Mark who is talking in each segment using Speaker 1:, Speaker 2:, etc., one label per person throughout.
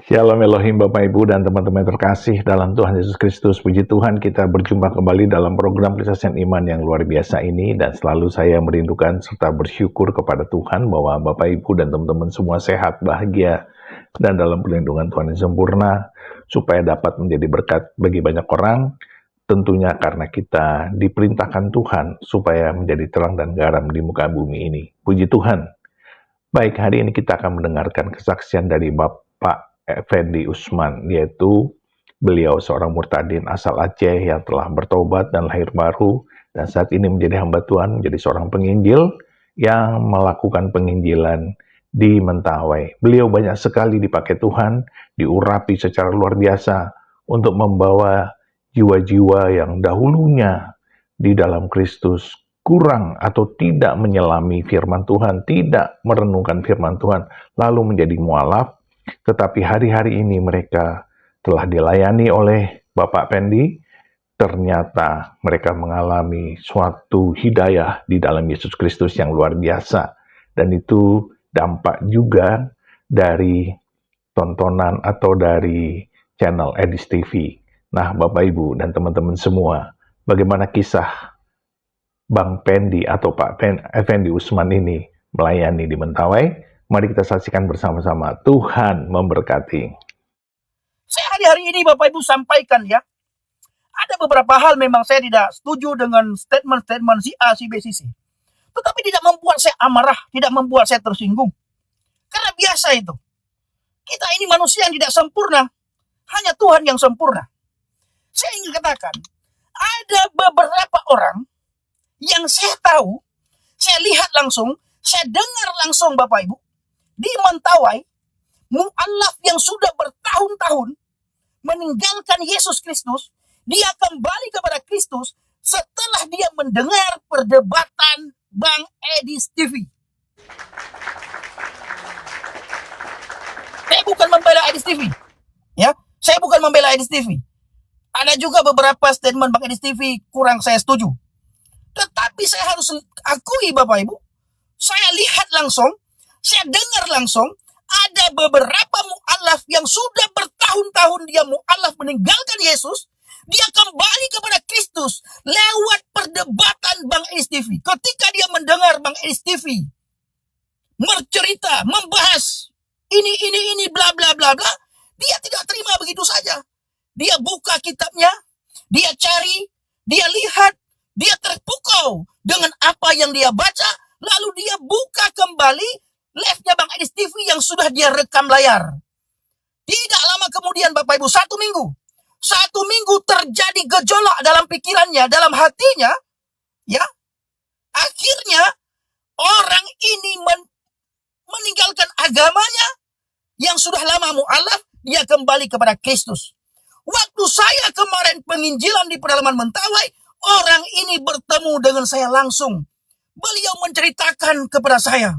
Speaker 1: Shalom Elohim Bapak Ibu dan teman-teman terkasih dalam Tuhan Yesus Kristus. Puji Tuhan kita berjumpa kembali dalam program Kesaksian Iman yang luar biasa ini. Dan selalu saya merindukan serta bersyukur kepada Tuhan bahwa Bapak Ibu dan teman-teman semua sehat, bahagia, dan dalam perlindungan Tuhan yang sempurna. Supaya dapat menjadi berkat bagi banyak orang. Tentunya karena kita diperintahkan Tuhan supaya menjadi terang dan garam di muka bumi ini. Puji Tuhan. Baik, hari ini kita akan mendengarkan kesaksian dari Bapak Effendi Usman, yaitu beliau seorang murtadin asal Aceh yang telah bertobat dan lahir baru, dan saat ini menjadi hamba Tuhan, menjadi seorang penginjil yang melakukan penginjilan di Mentawai. Beliau banyak sekali dipakai Tuhan, diurapi secara luar biasa untuk membawa jiwa-jiwa yang dahulunya di dalam Kristus kurang atau tidak menyelami firman Tuhan, tidak merenungkan firman Tuhan, lalu menjadi mualaf. Tetapi hari-hari ini mereka telah dilayani oleh Bapak Pendi. Ternyata mereka mengalami suatu hidayah di dalam Yesus Kristus yang luar biasa. Dan itu dampak juga dari tontonan atau dari channel Edis TV. Nah, Bapak Ibu dan teman-teman semua, bagaimana kisah Bang Pendi atau Pak Effendi Usman ini melayani di Mentawai? Mari kita saksikan bersama-sama. Tuhan memberkati.
Speaker 2: Saya hari-hari ini Bapak Ibu sampaikan ya, ada beberapa hal memang saya tidak setuju dengan statement-statement si A, si B, si C. Tetapi tidak membuat saya amarah, tidak membuat saya tersinggung. Karena biasa itu. Kita ini manusia yang tidak sempurna. Hanya Tuhan yang sempurna. Saya ingin katakan, ada beberapa orang yang saya tahu, saya lihat langsung, saya dengar langsung Bapak Ibu, di Mentawai, mu'alaf yang sudah bertahun-tahun meninggalkan Yesus Kristus, dia kembali kepada Kristus setelah dia mendengar perdebatan Bang Edis TV. Saya bukan membela Edis TV, ya. Saya bukan membela Edis TV. Ada juga beberapa statement Bang Edis TV kurang saya setuju. Tetapi saya harus akui Bapak Ibu, saya lihat langsung, saya dengar langsung, ada beberapa mu'alaf yang sudah bertahun-tahun dia mu'alaf meninggalkan Yesus, dia kembali kepada Kristus lewat perdebatan Bang Edis TV. Ketika dia mendengar Bang Edis TV bercerita, membahas ini, bla bla bla bla, dia tidak terima begitu saja. Dia buka kitabnya, dia cari, dia lihat, dia terpukau dengan apa yang dia baca, lalu dia buka kembali live-nya Bang Edis TV yang sudah dia rekam layar. Tidak lama kemudian Bapak Ibu, satu minggu terjadi gejolak dalam pikirannya, dalam hatinya, ya. Akhirnya orang ini meninggalkan agamanya yang sudah lama mu'alaf, dia kembali kepada Kristus. Waktu saya kemarin penginjilan di pedalaman Mentawai, orang ini bertemu dengan saya langsung. Beliau menceritakan kepada saya.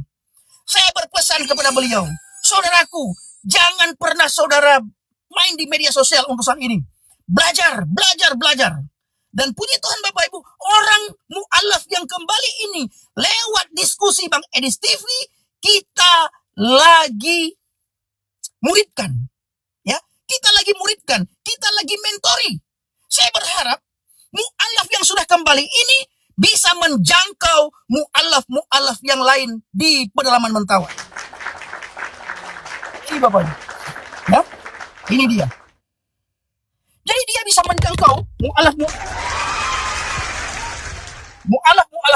Speaker 2: Saya berpesan kepada beliau, saudaraku, jangan pernah saudara main di media sosial untuk saat ini. Belajar. Dan puji Tuhan Bapak Ibu, orang mu'alaf yang kembali ini lewat diskusi Bang Edis TV, kita lagi muridkan. Ya, kita lagi muridkan, kita lagi mentori. Saya berharap mu'alaf yang sudah kembali ini bisa menjangkau mu'alaf yang lain di pedalaman Mentawai. Ini Bapak Ibu. Ya, ini dia. Jadi dia bisa menjangkau mu'alaf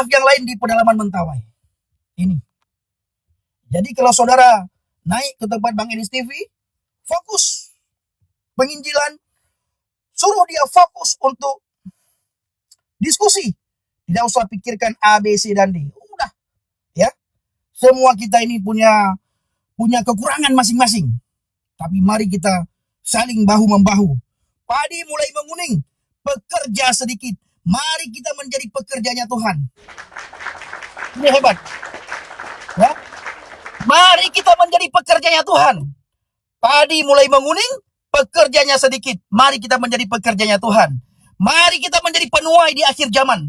Speaker 2: yang lain di pedalaman Mentawai. Ini. Jadi kalau saudara naik ke tempat Bang Edis TV, fokus penginjilan, suruh dia fokus untuk diskusi. Tidak usah pikirkan A, B, C, dan D. Udah. Ya. Semua kita ini punya kekurangan masing-masing. Tapi mari kita saling bahu-membahu. Padi mulai menguning. Pekerja sedikit. Mari kita menjadi pekerjanya Tuhan. Ini hebat. Ya. Mari kita menjadi pekerjanya Tuhan. Padi mulai menguning. Pekerjanya sedikit. Mari kita menjadi pekerjanya Tuhan. Mari kita menjadi penuai di akhir zaman.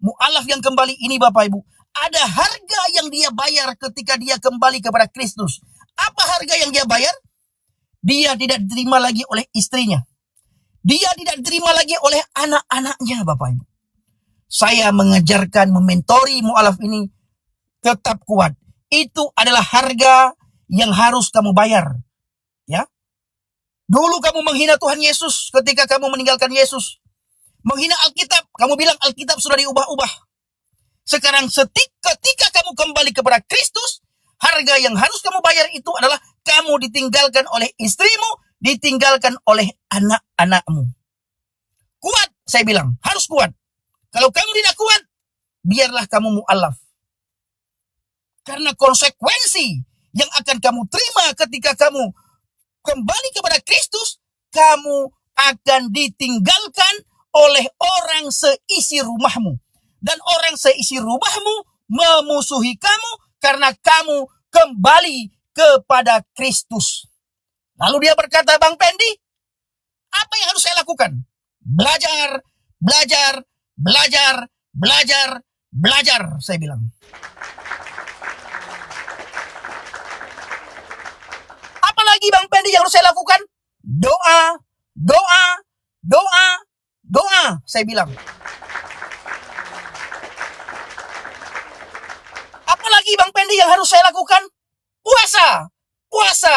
Speaker 2: Mu'alaf yang kembali ini Bapak Ibu, ada harga yang dia bayar ketika dia kembali kepada Kristus. Apa harga yang dia bayar? Dia tidak diterima lagi oleh istrinya. Dia tidak diterima lagi oleh anak-anaknya, Bapak Ibu. Saya mengajarkan, mementori mu'alaf ini, tetap kuat. Itu adalah harga yang harus kamu bayar. Ya. Dulu kamu menghina Tuhan Yesus ketika kamu meninggalkan Yesus. Menghina Alkitab, kamu bilang Alkitab sudah diubah-ubah. Sekarang ketika kamu kembali kepada Kristus, harga yang harus kamu bayar itu adalah kamu ditinggalkan oleh istrimu, ditinggalkan oleh anak-anakmu. Kuat, saya bilang, harus kuat. Kalau kamu tidak kuat, biarlah kamu mu'alaf. Karena konsekuensi yang akan kamu terima ketika kamu kembali kepada Kristus, kamu akan ditinggalkan oleh orang seisi rumahmu. Dan orang seisi rumahmu memusuhi kamu karena kamu kembali kepada Kristus. Lalu dia berkata, Bang Pendi, apa yang harus saya lakukan? Belajar, belajar, belajar, belajar, belajar, saya bilang. Apalagi Bang Pendi yang harus saya lakukan? Doa, doa, doa, doa, saya bilang. Apalagi Bang Pendi yang harus saya lakukan? Puasa, puasa,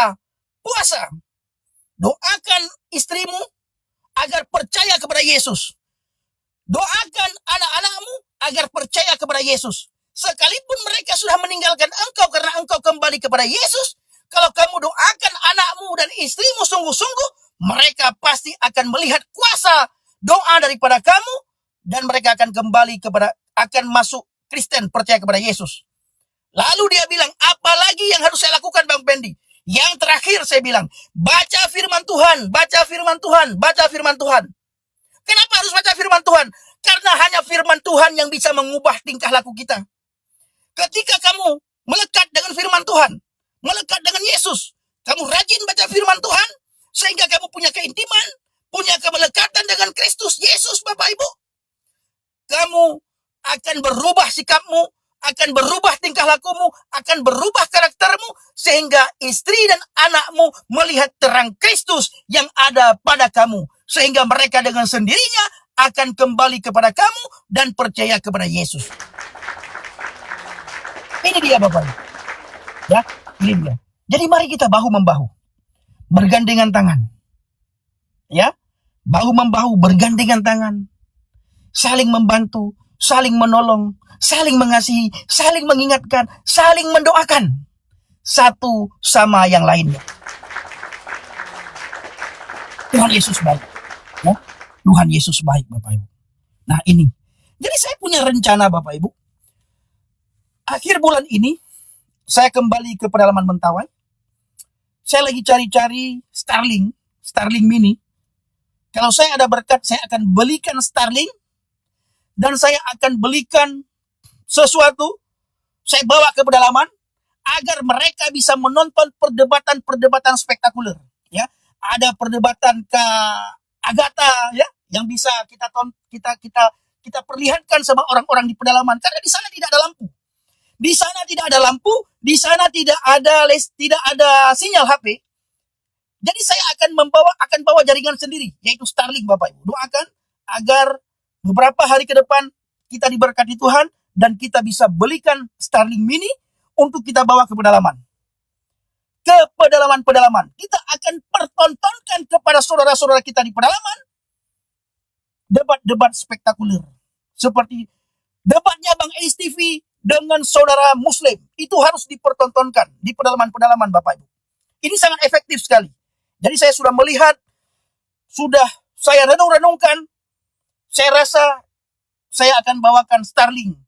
Speaker 2: puasa. Doakan istrimu agar percaya kepada Yesus. Doakan anak-anakmu agar percaya kepada Yesus. Sekalipun mereka sudah meninggalkan engkau karena engkau kembali kepada Yesus, kalau kamu doakan anakmu dan istrimu sungguh-sungguh, mereka pasti akan melihat kuasa doa daripada kamu, dan mereka akan kembali akan masuk Kristen, percaya kepada Yesus. Lalu dia bilang, apalagi yang harus saya lakukan Bang Pendi? Yang terakhir saya bilang, baca firman Tuhan, baca firman Tuhan, baca firman Tuhan. Kenapa harus baca firman Tuhan? Karena hanya firman Tuhan yang bisa mengubah tingkah laku kita. Ketika kamu melekat dengan firman Tuhan, melekat dengan Yesus, kamu rajin baca firman Tuhan, sehingga kamu punya keintiman, punya kemelekatan dengan Kristus Yesus, Bapak Ibu. Kamu akan berubah sikapmu, akan berubah tingkah lakumu, akan berubah karaktermu, sehingga istri dan anakmu melihat terang Kristus yang ada pada kamu. Sehingga mereka dengan sendirinya akan kembali kepada kamu dan percaya kepada Yesus. Ini dia Bapak. Ya, ini dia. Jadi mari kita bahu-membahu, bergandengan tangan. Ya, bahu-membahu, bergandengan tangan. Saling membantu, saling menolong, saling mengasihi, saling mengingatkan, saling mendoakan satu sama yang lainnya. Tuhan Yesus baik. Ya? Tuhan Yesus baik, Bapak Ibu. Nah ini. Jadi saya punya rencana, Bapak Ibu. Akhir bulan ini, saya kembali ke pedalaman Mentawai. Saya lagi cari-cari Starlink Mini. Kalau saya ada berkat, saya akan belikan Starlink. Dan saya akan belikan sesuatu, saya bawa ke pedalaman, agar mereka bisa menonton perdebatan-perdebatan spektakuler. Ya, ada perdebatan ke Agatha, ya, yang bisa kita perlihatkan sama orang-orang di pedalaman. Karena di sana tidak ada lampu, di sana tidak ada lampu, di sana tidak ada sinyal HP. Jadi saya akan bawa jaringan sendiri, yaitu Starlink, Bapak Ibu. Doakan agar beberapa hari ke depan kita diberkati Tuhan dan kita bisa belikan Starlink Mini untuk kita bawa ke pedalaman. Ke pedalaman-pedalaman. Kita akan pertontonkan kepada saudara-saudara kita di pedalaman debat-debat spektakuler. Seperti debatnya Bang Edis TV dengan saudara Muslim. Itu harus dipertontonkan di pedalaman-pedalaman, Bapak Ibu. Ini sangat efektif sekali. Jadi saya sudah melihat, sudah saya renung-renungkan, saya rasa saya akan bawakan Starlink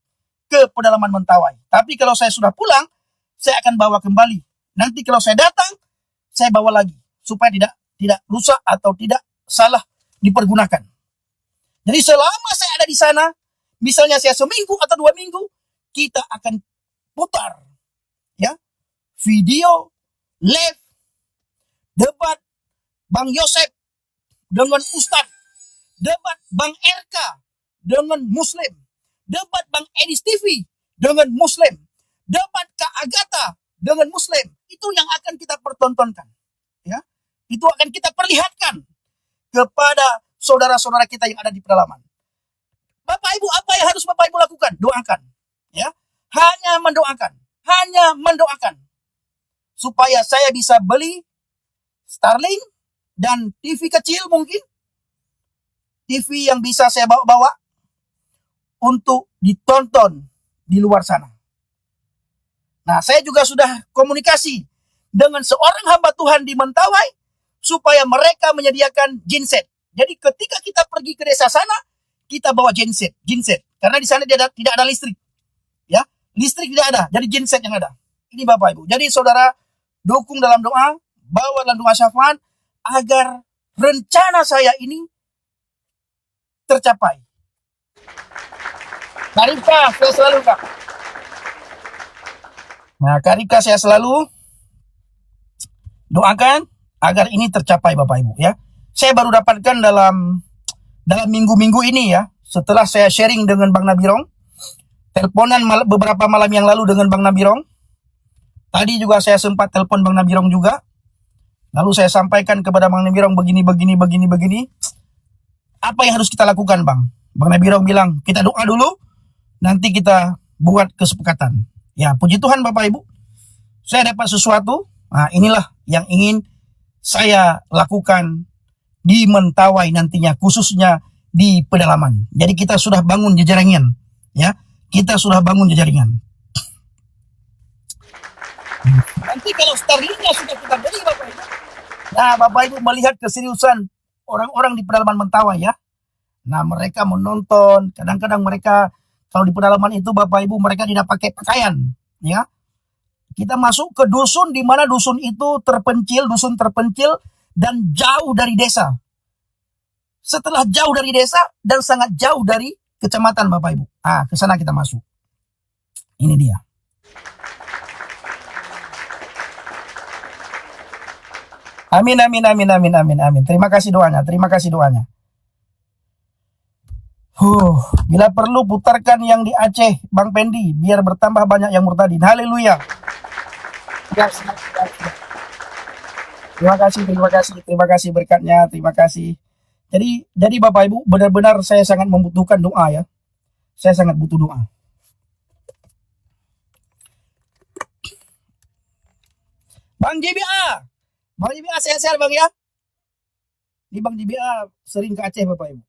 Speaker 2: ke pedalaman Mentawai. Tapi kalau saya sudah pulang, saya akan bawa kembali. Nanti kalau saya datang, saya bawa lagi. Supaya tidak rusak atau tidak salah dipergunakan. Jadi selama saya ada di sana, misalnya saya seminggu atau 2 minggu, kita akan putar ya video live debat Bang Yosef dengan Ustadz, debat Bang RK dengan Muslim, debat Bang Edis TV dengan Muslim, debat Kak Agatha dengan Muslim. Itu yang akan kita pertontonkan. Ya, Itu akan kita perlihatkan kepada saudara-saudara kita yang ada di pedalaman. Bapak Ibu, apa yang harus Bapak Ibu lakukan? Doakan. Ya, hanya mendoakan. Supaya saya bisa beli Starlink dan TV kecil mungkin. TV yang bisa saya bawa untuk ditonton di luar sana. Nah, saya juga sudah komunikasi dengan seorang hamba Tuhan di Mentawai supaya mereka menyediakan genset. Jadi ketika kita pergi ke desa sana, kita bawa genset. Karena di sana tidak ada listrik. Ya, listrik tidak ada, jadi genset yang ada. Ini Bapak Ibu. Jadi saudara dukung dalam doa, bawa dalam doa syafaat agar rencana saya ini tercapai. Karika, saya selalu Kak. Nah, Karika saya selalu doakan agar ini tercapai Bapak Ibu ya. Saya baru dapatkan dalam minggu-minggu ini ya, setelah saya sharing dengan Bang Nabirong, teleponan beberapa malam yang lalu dengan Bang Nabirong. Tadi juga saya sempat telepon Bang Nabirong juga. Lalu saya sampaikan kepada Bang Nabirong begini. Apa yang harus kita lakukan Bang? Bang Nabirong bilang, kita doa dulu, nanti kita buat kesepakatan. Ya, puji Tuhan Bapak Ibu. Saya dapat sesuatu. Nah, inilah yang ingin saya lakukan di Mentawai nantinya, khususnya di pedalaman. Jadi kita sudah bangun jejaringan. Ya, kita sudah bangun jejaringan. Nanti kalau Starlinknya sudah kita beli Bapak Ibu. Nah, Bapak Ibu melihat keseriusan orang-orang di pedalaman Mentawai ya. Nah, mereka menonton. Kadang-kadang mereka kalau di pedalaman itu Bapak Ibu mereka tidak pakai pakaian, ya. Kita masuk ke dusun di mana dusun itu dusun terpencil dan jauh dari desa. Setelah jauh dari desa dan sangat jauh dari kecamatan Bapak Ibu. Ke sana kita masuk. Ini dia. Amin. Terima kasih doanya. Bila perlu putarkan yang di Aceh, Bang Pendi, biar bertambah banyak yang murtadin. Haleluya. Terima kasih berkatnya, terima kasih. Jadi Bapak Ibu, benar-benar saya sangat membutuhkan doa ya. Saya sangat butuh doa. Bang JBA sehat-sehat Bang ya. Ini Bang JBA sering ke Aceh Bapak Ibu.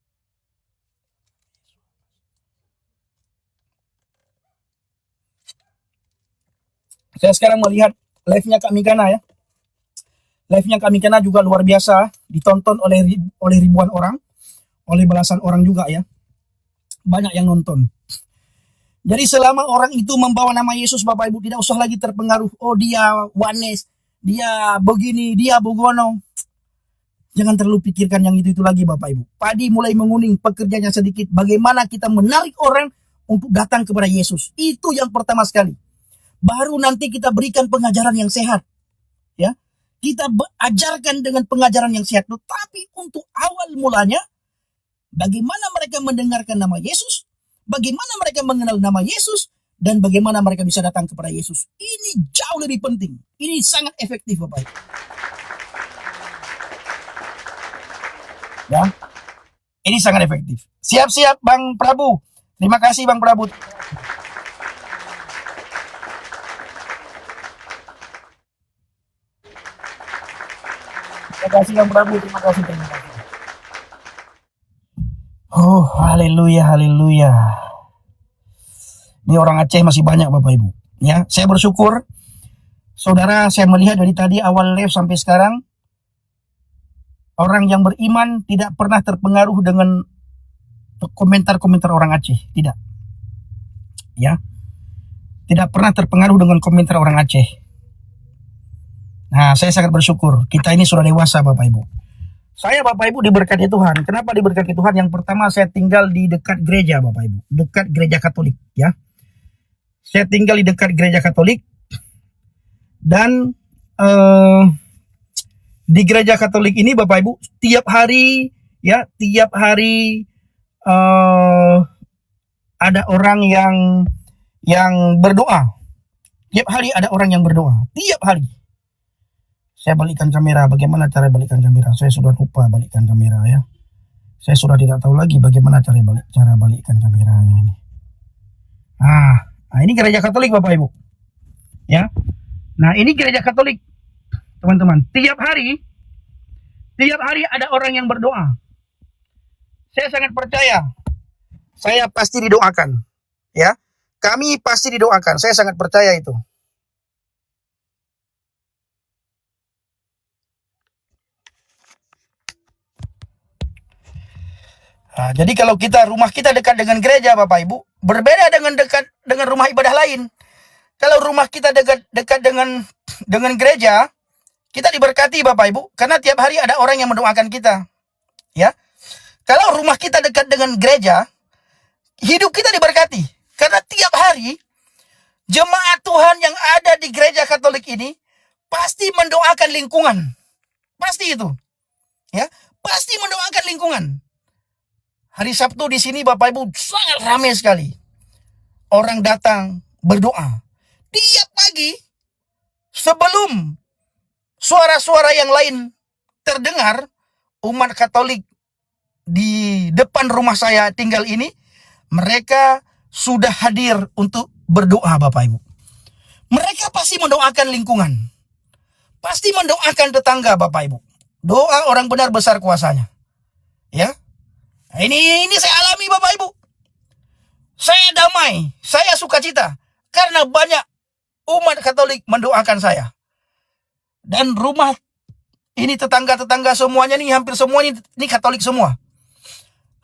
Speaker 2: Saya sekarang melihat live-nya Kak Mikana ya. Live-nya Kak Mikana juga luar biasa, ditonton oleh ribuan orang, oleh belasan orang juga ya. Banyak yang nonton. Jadi selama orang itu membawa nama Yesus Bapak Ibu, tidak usah lagi terpengaruh, oh dia Wanes, dia begini, dia begono. Jangan terlalu pikirkan yang itu lagi Bapak Ibu. Padi mulai menguning, pekerjaannya sedikit. Bagaimana kita menarik orang untuk datang kepada Yesus. Itu yang pertama sekali. Baru nanti kita berikan pengajaran yang sehat. Ya, kita ajarkan dengan pengajaran yang sehat. Tetapi untuk awal mulanya, bagaimana mereka mendengarkan nama Yesus, bagaimana mereka mengenal nama Yesus, dan bagaimana mereka bisa datang kepada Yesus. Ini jauh lebih penting. Ini sangat efektif Bapak Ibu. Ya, ini sangat efektif. Siap-siap Bang Prabu. Terima kasih Bang Prabu. Terima kasih Bang Prabu, terima kasih. Oh, haleluya. Ini orang Aceh masih banyak Bapak Ibu. Ya, saya bersyukur. Saudara, saya melihat dari tadi awal live sampai sekarang, orang yang beriman tidak pernah terpengaruh dengan komentar-komentar orang Aceh, tidak. Ya. Tidak pernah terpengaruh dengan komentar orang Aceh. Nah, saya sangat bersyukur. Kita ini sudah dewasa Bapak Ibu. Saya Bapak Ibu diberkati Tuhan. Kenapa diberkati Tuhan? Yang pertama saya tinggal di dekat gereja Bapak Ibu. Dekat gereja Katolik ya. Saya tinggal di dekat gereja Katolik. Dan di gereja Katolik ini Bapak Ibu, tiap hari ada orang yang berdoa. Tiap hari ada orang yang berdoa. Tiap hari. Saya balikkan kamera. Bagaimana cara balikkan kamera? Saya sudah lupa balikkan kamera ya. Saya sudah tidak tahu lagi bagaimana cara balikkan kameranya ini. Nah, ini gereja Katolik Bapak Ibu. Ya. Nah, ini gereja Katolik. Teman-teman, tiap hari ada orang yang berdoa. Saya sangat percaya. Saya pasti didoakan. Ya. Kami pasti didoakan. Saya sangat percaya itu. Nah, jadi kalau rumah kita dekat dengan gereja Bapak Ibu, berbeda dengan rumah ibadah lain. Kalau rumah kita dekat dengan gereja, kita diberkati Bapak Ibu, karena tiap hari ada orang yang mendoakan kita. Ya. Kalau rumah kita dekat dengan gereja, hidup kita diberkati, karena tiap hari jemaat Tuhan yang ada di gereja Katolik ini pasti mendoakan lingkungan. Pasti itu. Ya, pasti mendoakan lingkungan. Hari Sabtu di sini Bapak Ibu sangat ramai sekali. Orang datang berdoa. Tiap pagi sebelum suara-suara yang lain terdengar, umat Katolik di depan rumah saya tinggal ini, mereka sudah hadir untuk berdoa Bapak Ibu. Mereka pasti mendoakan lingkungan. Pasti mendoakan tetangga Bapak Ibu. Doa orang benar besar kuasanya. Ya. Nah, ini saya alami Bapak Ibu. Saya damai, saya sukacita karena banyak umat Katolik mendoakan saya. Dan rumah ini tetangga-tetangga semuanya nih, hampir semua ini Katolik semua.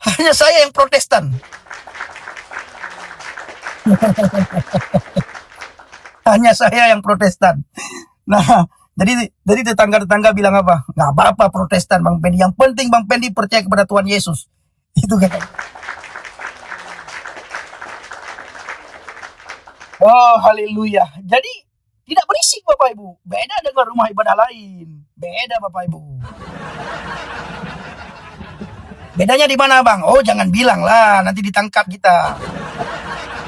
Speaker 2: Hanya saya yang Protestan. Hanya saya yang Protestan. Nah, jadi tetangga-tetangga bilang apa? Nggak apa-apa Protestan Bang Pendi. Yang penting Bang Pendi percaya kepada Tuhan Yesus. Itu kata. Oh, haleluya. Jadi tidak berisik Bapak Ibu. Beda dengan rumah ibadah lain. Beda Bapak Ibu. Bedanya di mana Bang? Oh, jangan bilang lah, nanti ditangkap kita.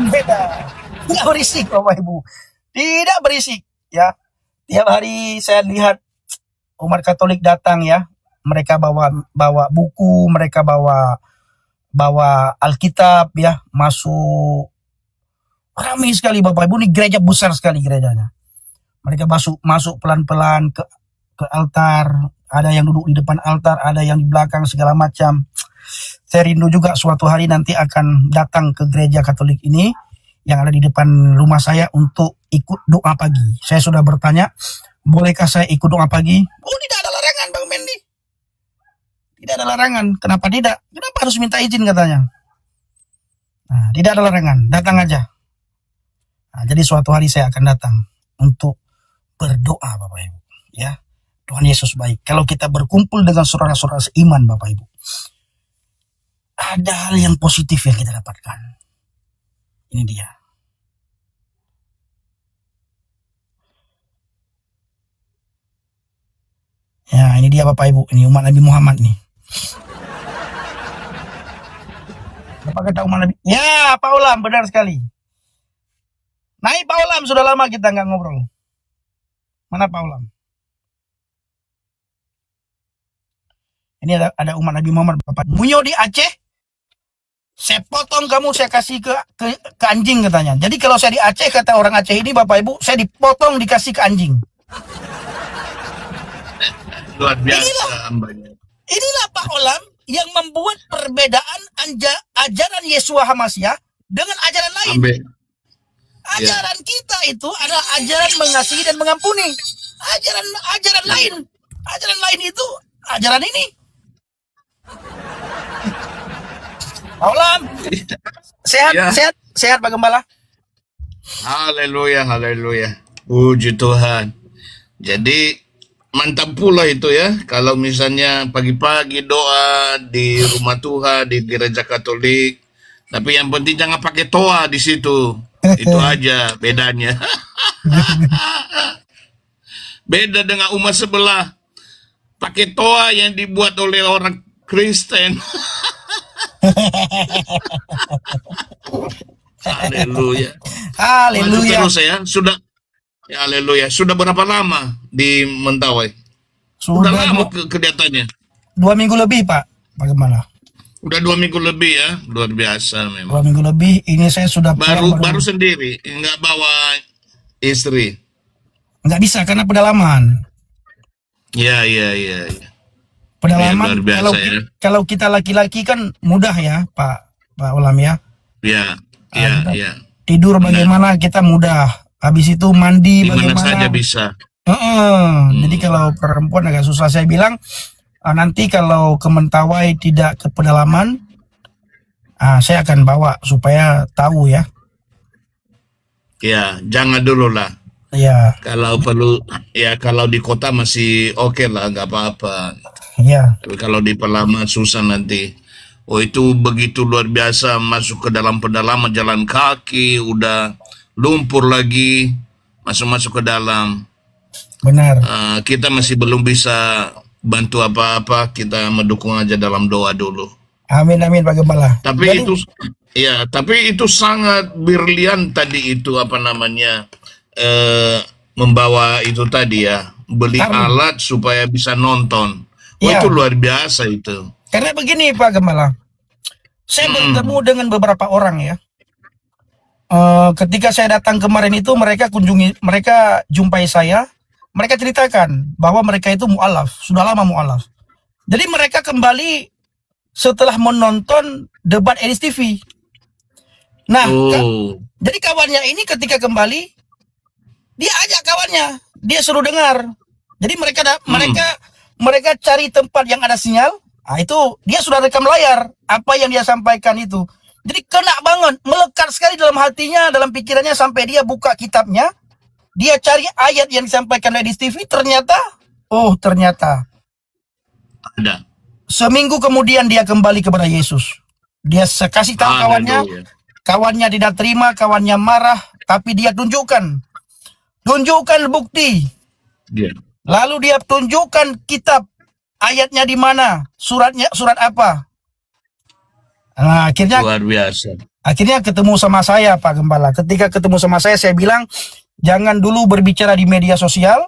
Speaker 2: Beda. Tidak berisik Bapak Ibu. Tidak berisik ya. Tiap hari saya lihat umat Katolik datang ya. Mereka bawa buku, mereka bawa Alkitab ya, masuk. Ramai sekali Bapak Ibu, ini gereja besar sekali gerejanya. Mereka masuk pelan-pelan ke altar, ada yang duduk di depan altar, ada yang di belakang segala macam. Saya rindu juga suatu hari nanti akan datang ke gereja Katolik ini yang ada di depan rumah saya untuk ikut doa pagi. Saya sudah bertanya, bolehkah saya ikut doa pagi? Oh, tidak ada larangan Bang Mendi. Tidak ada larangan. Kenapa tidak? Kenapa harus minta izin katanya? Nah, tidak ada larangan. Datang aja. Nah, jadi suatu hari saya akan datang untuk berdoa Bapak Ibu. Ya, Tuhan Yesus baik. Kalau kita berkumpul dengan saudara-saudara seiman Bapak Ibu, ada hal yang positif yang kita dapatkan. Ini dia. Ya, ini dia Bapak Ibu. Ini umat Nabi Muhammad nih. Apa kata umat Nabi? Ya, Pak Ulam, benar sekali. Naik Pak Ulam, sudah lama kita nggak ngobrol. Mana Pak Ulam? Ini ada umat Nabi Muhammad Bapak. Munyo di Aceh, saya potong kamu, saya kasih ke anjing katanya. Jadi kalau saya di Aceh, kata orang Aceh ini Bapak Ibu, saya dipotong dikasih ke anjing.
Speaker 3: Luar biasa hambanya.
Speaker 2: Inilah Pak Ulam yang membuat perbedaan ajaran Yeshua HaMashiach dengan ajaran lain. Ajaran kita itu adalah ajaran mengasihi dan mengampuni. Ajaran lain itu ajaran ini. Pak Ulam, sehat Pak Gembala.
Speaker 3: Haleluya, haleluya. Puji Tuhan. Jadi mantap pula itu ya, kalau misalnya pagi-pagi doa di rumah Tuhan, di gereja Katolik. Tapi yang penting jangan pakai toa di situ. Itu aja bedanya. Beda dengan umat sebelah. Pakai toa yang dibuat oleh orang Kristen. Haleluya.
Speaker 2: Haleluya.
Speaker 3: Terus ya, sudah. Ya, haleluya. Sudah berapa lama di Mentawai? Udah
Speaker 2: Sudah
Speaker 3: lama kelihatannya.
Speaker 2: 2 minggu lebih, Pak Gembala.
Speaker 3: Udah 2 minggu lebih ya, luar biasa
Speaker 2: 2
Speaker 3: memang.
Speaker 2: minggu lebih. Ini saya sudah pulang
Speaker 3: Baru sendiri, nggak bawa istri.
Speaker 2: nggak bisa karena pedalaman.
Speaker 3: Ya, ya, ya, ya.
Speaker 2: Pedalaman
Speaker 3: Luar biasa
Speaker 2: kalau
Speaker 3: ya.
Speaker 2: kalau kita laki-laki kan mudah ya, Pak Ulam ya.
Speaker 3: Ya,
Speaker 2: Ah,
Speaker 3: ya,
Speaker 2: kita
Speaker 3: ya.
Speaker 2: tidur bagaimana kita mudah. Habis itu mandi
Speaker 3: Di mana
Speaker 2: bagaimana.
Speaker 3: saja bisa.
Speaker 2: Jadi kalau perempuan agak susah. Saya bilang nanti kalau ke Mentawai tidak ke pedalaman, saya akan bawa supaya tahu ya.
Speaker 3: Ya, jangan dulu lah.
Speaker 2: Ya,
Speaker 3: Kalau perlu, ya kalau di kota masih oke lah, nggak apa-apa.
Speaker 2: ya,
Speaker 3: Tapi kalau di pedalaman susah nanti. Oh itu begitu luar biasa, masuk ke dalam pedalaman jalan kaki, udah lumpur lagi, masuk ke dalam.
Speaker 2: benar.
Speaker 3: Kita masih belum bisa bantu apa-apa, kita mendukung aja dalam doa dulu.
Speaker 2: Amin amin Pak Gembala.
Speaker 3: Tapi
Speaker 2: Jadi,
Speaker 3: tapi itu sangat brilian tadi itu apa namanya membawa itu tadi ya, beli
Speaker 2: Karena-
Speaker 3: alat supaya bisa nonton. Oh
Speaker 2: Iya.
Speaker 3: itu luar biasa itu.
Speaker 2: karena begini Pak Gembala, saya bertemu dengan beberapa orang ya. Ketika saya datang kemarin itu mereka jumpai saya, mereka ceritakan bahwa mereka itu mu'alaf, sudah lama mu'alaf. Jadi mereka kembali setelah menonton debat Edis TV. Nah,
Speaker 3: Oh,
Speaker 2: jadi kawannya ini ketika kembali, dia ajak kawannya, dia suruh dengar. Jadi mereka cari tempat yang ada sinyal. Itu dia sudah rekam layar apa yang dia sampaikan itu. Jadi kena banget, melekat sekali dalam hatinya, dalam pikirannya sampai dia buka kitabnya, dia cari ayat yang disampaikan oleh Edis TV. Ternyata
Speaker 3: ada.
Speaker 2: seminggu kemudian dia kembali kepada Yesus. Dia kasih tahu kawannya,
Speaker 3: Haleluya.
Speaker 2: kawannya tidak terima, kawannya marah, tapi dia tunjukkan bukti.
Speaker 3: Dia.
Speaker 2: Lalu dia tunjukkan kitab, ayatnya di mana, surat apa. Nah,
Speaker 3: Luar biasa.
Speaker 2: akhirnya ketemu sama saya Pak Gembala. Ketika ketemu sama saya bilang, jangan dulu berbicara di media sosial.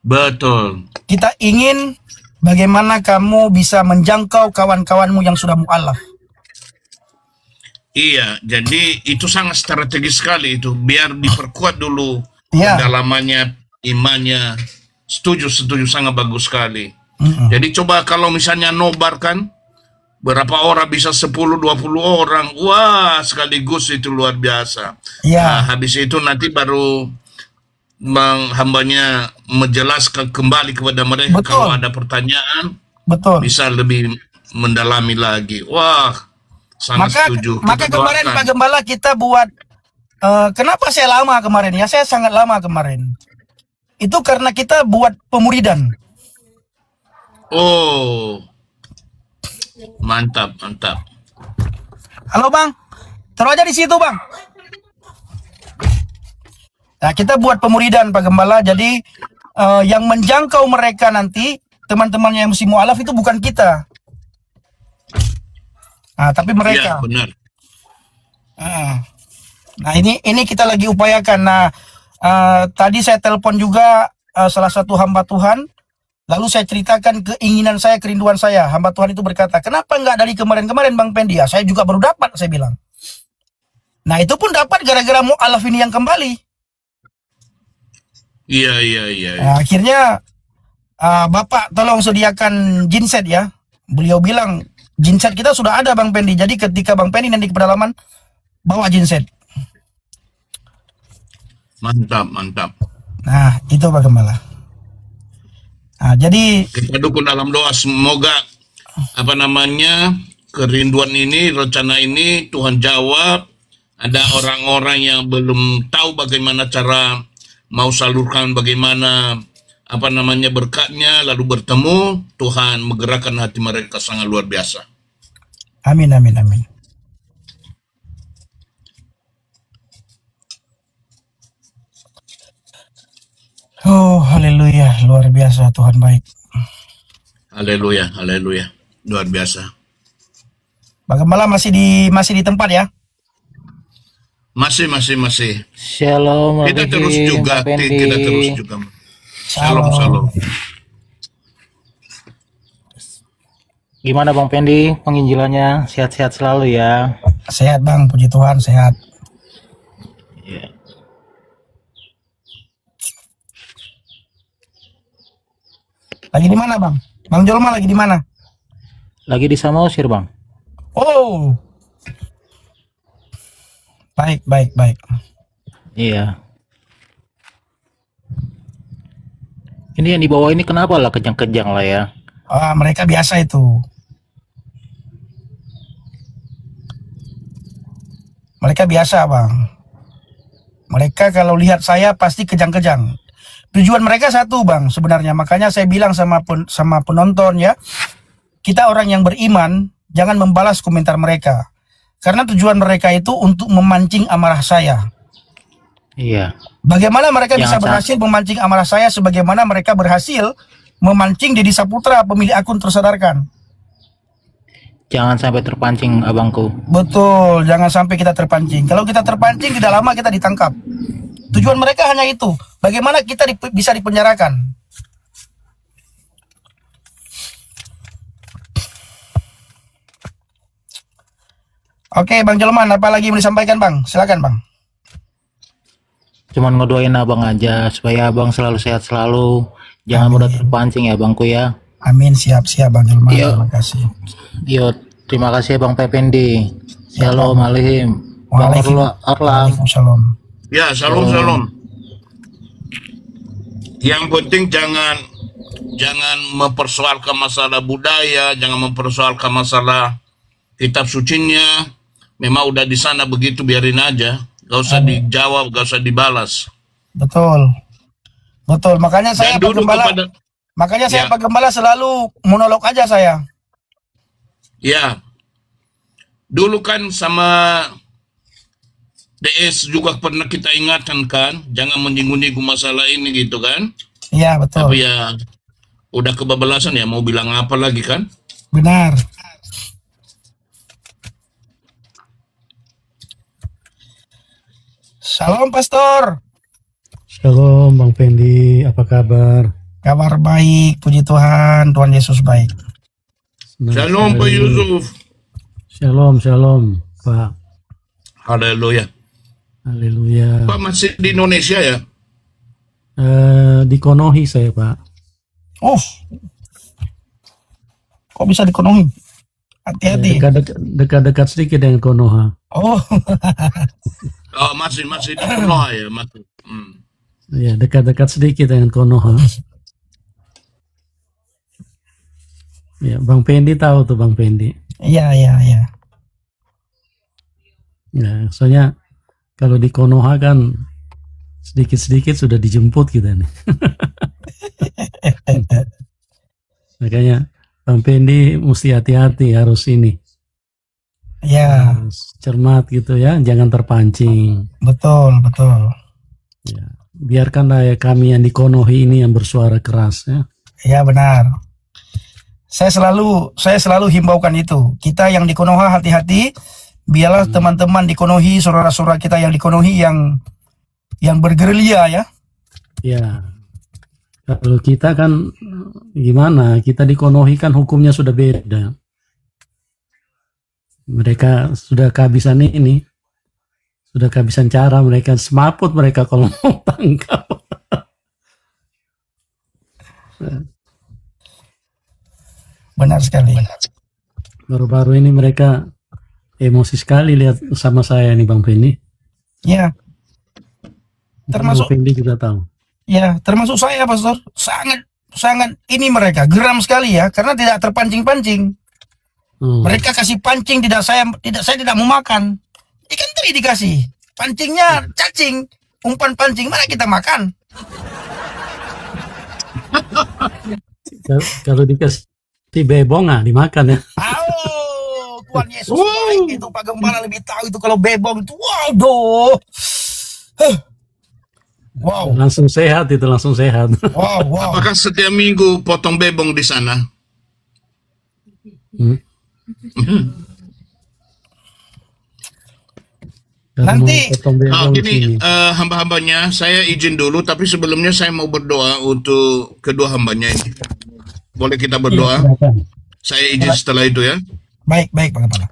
Speaker 3: Betul.
Speaker 2: Kita ingin bagaimana kamu bisa menjangkau kawan-kawanmu yang sudah mu'alaf.
Speaker 3: Iya, jadi itu sangat strategis sekali itu, biar diperkuat dulu
Speaker 2: Iya.
Speaker 3: kedalamannya, imannya. Setuju, sangat bagus sekali. Jadi coba kalau misalnya nobarkan, berapa orang bisa 10-20 orang, wah sekaligus itu luar biasa.
Speaker 2: Iya.
Speaker 3: Nah, habis itu nanti baru hambanya menjelaskan kembali kepada mereka.
Speaker 2: Betul.
Speaker 3: Kalau ada pertanyaan,
Speaker 2: Betul.
Speaker 3: bisa lebih mendalami lagi. Wah, sangat setuju.
Speaker 2: Maka
Speaker 3: Kita
Speaker 2: kemarin
Speaker 3: doakan.
Speaker 2: Pak Gembala kita buat, kenapa saya lama kemarin ya? Saya sangat lama kemarin. Itu karena kita buat pemuridan.
Speaker 3: Oh, mantap.
Speaker 2: Halo Bang, taruh aja di situ Bang. Nah kita buat pemuridan Pak Gembala. Jadi yang menjangkau mereka nanti, teman-temannya yang mesti mu'alaf itu bukan kita. Tapi mereka.
Speaker 3: Iya, benar.
Speaker 2: Nah ini kita lagi upayakan. Nah tadi saya telepon juga salah satu hamba Tuhan. Lalu saya ceritakan keinginan saya, kerinduan saya. Hamba Tuhan itu berkata, kenapa nggak dari kemarin-kemarin Bang Pendi? Ya, saya juga baru dapat, saya bilang. Nah itu pun dapat gara-gara mu'alaf ini yang kembali.
Speaker 3: Iya.
Speaker 2: Nah, akhirnya Bapak tolong sediakan genset ya. Beliau bilang genset kita sudah ada Bang Pendi. Jadi ketika Bang Pendi nanti ke pedalaman, bawa genset.
Speaker 3: Mantap.
Speaker 2: Nah itu Pak Gembala. Nah, jadi
Speaker 3: Kita dukung dalam doa, semoga kerinduan ini, rencana ini Tuhan jawab. Ada orang-orang yang belum tahu bagaimana cara mau salurkan bagaimana berkatnya, lalu bertemu, Tuhan menggerakkan hati mereka sangat luar biasa.
Speaker 2: amin. Oh haleluya, luar biasa, Tuhan baik.
Speaker 3: Haleluya, luar biasa.
Speaker 2: Pak Gembala masih di tempat ya?
Speaker 3: Masih.
Speaker 4: Shalom,
Speaker 3: Kita
Speaker 4: Lagi,
Speaker 3: terus juga,
Speaker 4: Pak Pendi.
Speaker 3: kita terus juga. Shalom.
Speaker 4: Gimana Bang Pendi penginjilannya? Sehat-sehat selalu ya.
Speaker 2: Sehat Bang, puji Tuhan sehat.
Speaker 4: Iya.
Speaker 2: Lagi di mana Bang? Bang Jolma lagi di mana?
Speaker 4: Lagi di Samosir Bang.
Speaker 2: Oh, baik, baik, baik.
Speaker 4: Iya. Ini yang di bawah ini kenapa lah kejang-kejang lah ya?
Speaker 2: Ah, mereka biasa itu. Mereka biasa Bang. Mereka kalau lihat saya pasti kejang-kejang. Tujuan mereka satu Bang sebenarnya. Makanya saya bilang sama penonton ya, kita orang yang beriman jangan membalas komentar mereka. Karena tujuan mereka itu untuk memancing amarah saya.
Speaker 4: Iya.
Speaker 2: Bagaimana mereka bisa
Speaker 4: Jangan
Speaker 2: berhasil memancing amarah saya sebagaimana mereka berhasil memancing Deddy Saputra, pemilik akun tersadarkan.
Speaker 4: Jangan sampai terpancing abangku.
Speaker 2: Betul, jangan sampai kita terpancing. Kalau kita terpancing tidak lama kita ditangkap. Tujuan mereka hanya itu. Bagaimana kita bisa dipenjarakan. Oke, Bang Jelman, apa lagi mau disampaikan Bang? Silakan Bang.
Speaker 4: Cuman ngedoain abang aja supaya abang selalu sehat selalu. Jangan mudah terpancing ya bangku ya.
Speaker 2: Amin, siap-siap Bang Jelman.
Speaker 4: Iya.
Speaker 2: Terima kasih.
Speaker 4: Yo, terima kasih Bang Pependi. Shalom alaikum. Bang Orlang.
Speaker 2: Waalaikumsalam.
Speaker 3: Ya, shalom. Yang penting jangan mempersoalkan masalah budaya, jangan mempersoalkan masalah kitab sucinya. Memang udah di sana begitu, biarin aja. Gak usah dijawab, gak usah dibalas.
Speaker 2: Betul. Betul. Makanya saya
Speaker 3: Dan
Speaker 2: Pak
Speaker 3: dulu
Speaker 2: Gembala,
Speaker 3: kepada
Speaker 2: makanya saya
Speaker 3: Ya.
Speaker 2: Pak Gembala selalu monolog aja saya.
Speaker 3: Ya, dulu kan sama DS juga pernah kita ingatkan kan, jangan menyinggung-nyinggung masalah ini gitu kan.
Speaker 2: Iya, betul.
Speaker 3: Tapi ya udah kebablasan ya, mau bilang apa lagi kan?
Speaker 2: Benar. Salam Pastor.
Speaker 5: Shalom Bang Pendi, apa kabar?
Speaker 2: Kabar baik, puji Tuhan. Tuhan Yesus baik.
Speaker 5: Senang
Speaker 3: Shalom Pak
Speaker 5: sekali.
Speaker 3: Yusuf.
Speaker 5: Shalom Pak.
Speaker 3: Haleluya.
Speaker 5: Haleluya.
Speaker 3: Pak masih di Indonesia ya?
Speaker 5: Di Konohi saya Pak.
Speaker 2: Oh, kok bisa dikonomi? Hati-hati.
Speaker 5: Dekat-dekat sedikit dengan Konoha.
Speaker 2: Oh,
Speaker 3: Oh, masih di Konoha ya, masih.
Speaker 5: Ya, dekat-dekat sedikit dengan Konoha. Ya, Bang Pendi tahu tuh Bang Pendi.
Speaker 2: iya.
Speaker 5: Ya, soalnya kalau di Konoha kan sedikit-sedikit sudah dijemput kita nih. Makanya Bang Pendi mesti hati-hati, harus ini.
Speaker 2: Ya,
Speaker 5: Harus cermat gitu ya, jangan terpancing.
Speaker 2: betul.
Speaker 5: Ya, biarkanlah ya kami yang di Konohi ini yang bersuara keras ya.
Speaker 2: Ya, benar. Saya selalu himbaukan itu. Kita yang di Konoha hati-hati. Biarlah teman-teman di Konohi, saudara-saudara kita yang di Konohi yang bergerilya ya.
Speaker 5: Ya. Kalau kita kan gimana? Kita di Konohi kan hukumnya sudah beda. Mereka sudah kehabisan ini. Sudah kehabisan cara, mereka semaput mereka kalau mau tangkap.
Speaker 2: Benar sekali.
Speaker 5: Baru-baru ini mereka emosi sekali lihat sama saya nih Bang Pendi.
Speaker 2: Ya, termasuk
Speaker 5: Bang Pendi juga tahu.
Speaker 2: ya, termasuk saya Pastor. Sangat ini mereka geram sekali ya karena tidak terpancing-pancing. Mereka kasih pancing saya tidak mau makan. Ikan teri dikasih. Pancingnya cacing, umpan pancing mana kita makan?
Speaker 5: Kalau dikasih bebong dimakan ya.
Speaker 2: Oh, Tuhan Yesus baik itu Pak Gembala lebih tahu itu kalau bebong itu. Waduh. Wow.
Speaker 5: Langsung sehat itu, langsung sehat.
Speaker 2: Wow.
Speaker 3: Apakah setiap minggu potong bebong di sana?
Speaker 2: Nanti
Speaker 3: Gini, hamba-hambanya, saya izin dulu, tapi sebelumnya saya mau berdoa untuk kedua hambanya ini. Boleh kita berdoa? Saya izin setelah itu ya.
Speaker 2: Baik, Pak Kepala.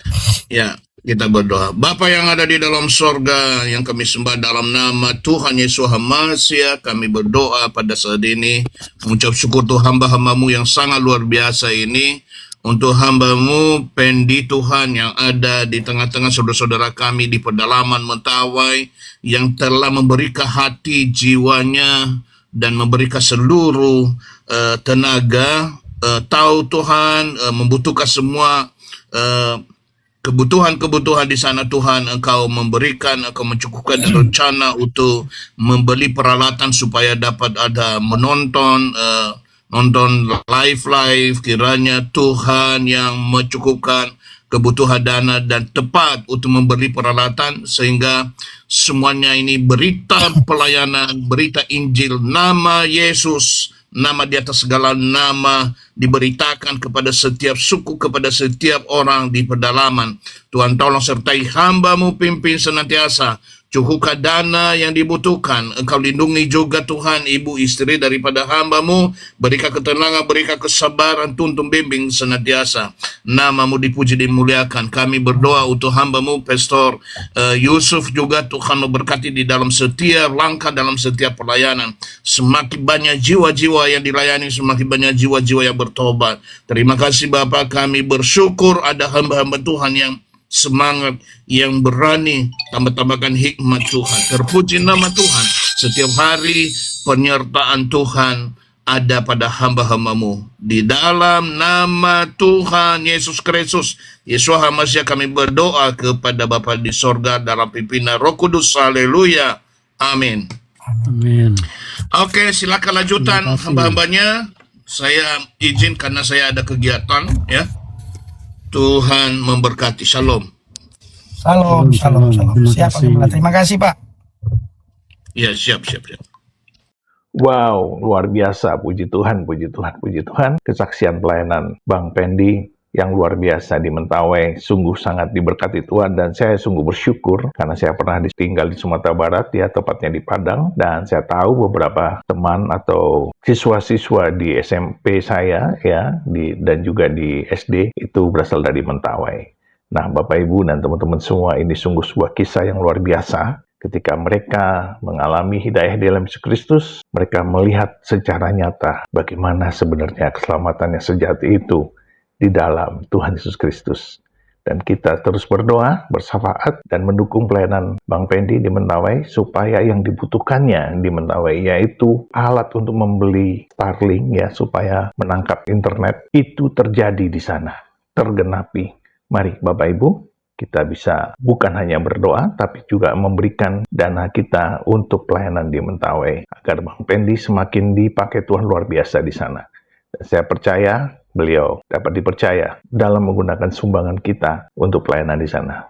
Speaker 3: Ya, kita berdoa. Bapa yang ada di dalam sorga, yang kami sembah dalam nama Tuhan Yesus Hamasiah, kami berdoa pada saat ini, mengucap syukur untuk hamba-hambamu yang sangat luar biasa ini, untuk hambamu Pendi Tuhan yang ada di tengah-tengah saudara-saudara kami di pedalaman Mentawai, yang telah memberikan hati jiwanya dan memberikan seluruh tenaga, tahu Tuhan membutuhkan semua kebutuhan-kebutuhan di sana Tuhan. Engkau memberikan, Engkau mencukupkan rencana untuk membeli peralatan supaya dapat ada menonton nonton live, kiranya Tuhan yang mencukupkan kebutuhan dana dan tepat untuk membeli peralatan, sehingga semuanya ini berita pelayanan, berita Injil, nama Yesus, nama di atas segala nama, diberitakan kepada setiap suku, kepada setiap orang di pedalaman. Tuhan tolong sertai hamba-Mu, pimpin senantiasa, cukupkan dana yang dibutuhkan. Engkau lindungi juga Tuhan ibu istri daripada hamba-Mu, berikan ketenangan, berikan kesabaran, tuntun bimbing senantiasa. Nama-Mu dipuji dimuliakan. Kami berdoa untuk hamba-Mu Pastor Yusuf juga, Tuhan memberkati di dalam setiap langkah, dalam setiap pelayanan. Semakin banyak jiwa-jiwa yang dilayani, semakin banyak jiwa-jiwa yang bertobat. Terima kasih Bapa, kami bersyukur ada hamba-hamba Tuhan yang semangat, yang berani, tambah-tambahkan hikmat Tuhan. Terpuji nama Tuhan. Setiap hari penyertaan Tuhan ada pada hamba-hamba-Mu. Di dalam nama Tuhan Yesus Kristus, Yesus Hamasiah, kami berdoa kepada Bapa di sorga dalam pimpinan Roh Kudus. Haleluya. Amin.
Speaker 5: Amin.
Speaker 3: Oke, silakan lanjutan hamba-hambanya. Saya izin karena saya ada kegiatan ya. Tuhan memberkati. Shalom.
Speaker 2: Shalom.
Speaker 5: Terima
Speaker 2: Siap, Pak
Speaker 5: kasih.
Speaker 2: Kepala. Terima kasih, Pak.
Speaker 3: Ya, siap.
Speaker 1: Wow, luar biasa. Puji Tuhan. Kesaksian pelayanan Bang Pendi yang luar biasa di Mentawai, sungguh sangat diberkati Tuhan, dan saya sungguh bersyukur karena saya pernah tinggal di Sumatera Barat, ya tepatnya di Padang, dan saya tahu beberapa teman atau siswa-siswa di SMP saya ya dan juga di SD itu berasal dari Mentawai. Nah, Bapak Ibu dan teman-teman semua, ini sungguh sebuah kisah yang luar biasa. Ketika mereka mengalami hidayah di dalam Yesus Kristus, mereka melihat secara nyata bagaimana sebenarnya keselamatan yang sejati itu di dalam Tuhan Yesus Kristus. Dan kita terus berdoa, bersyafaat, dan mendukung pelayanan Bang Pendi di Mentawai supaya yang dibutuhkannya di Mentawai, yaitu alat untuk membeli Starlink ya, supaya menangkap internet, itu terjadi di sana, tergenapi. Mari Bapak Ibu, kita bisa bukan hanya berdoa, tapi juga memberikan dana kita untuk pelayanan di Mentawai, agar Bang Pendi semakin dipakai Tuhan luar biasa di sana. Dan saya percaya beliau dapat dipercaya dalam menggunakan sumbangan kita untuk pelayanan di sana.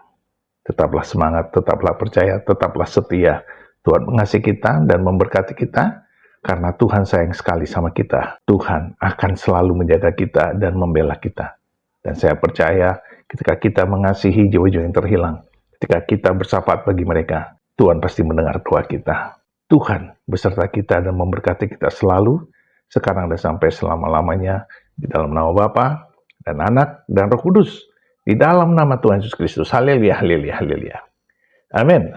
Speaker 1: Tetaplah semangat, tetaplah percaya, tetaplah setia. Tuhan mengasihi kita dan memberkati kita, karena Tuhan sayang sekali sama kita. Tuhan akan selalu menjaga kita dan membela kita. Dan saya percaya ketika kita mengasihi jiwa-jiwa yang terhilang, ketika kita bersyafaat bagi mereka, Tuhan pasti mendengar doa kita. Tuhan beserta kita dan memberkati kita selalu, sekarang dan sampai selama-lamanya, di dalam nama Bapa dan Anak dan Roh Kudus, di dalam nama Tuhan Yesus Kristus. Haleluya. Amin.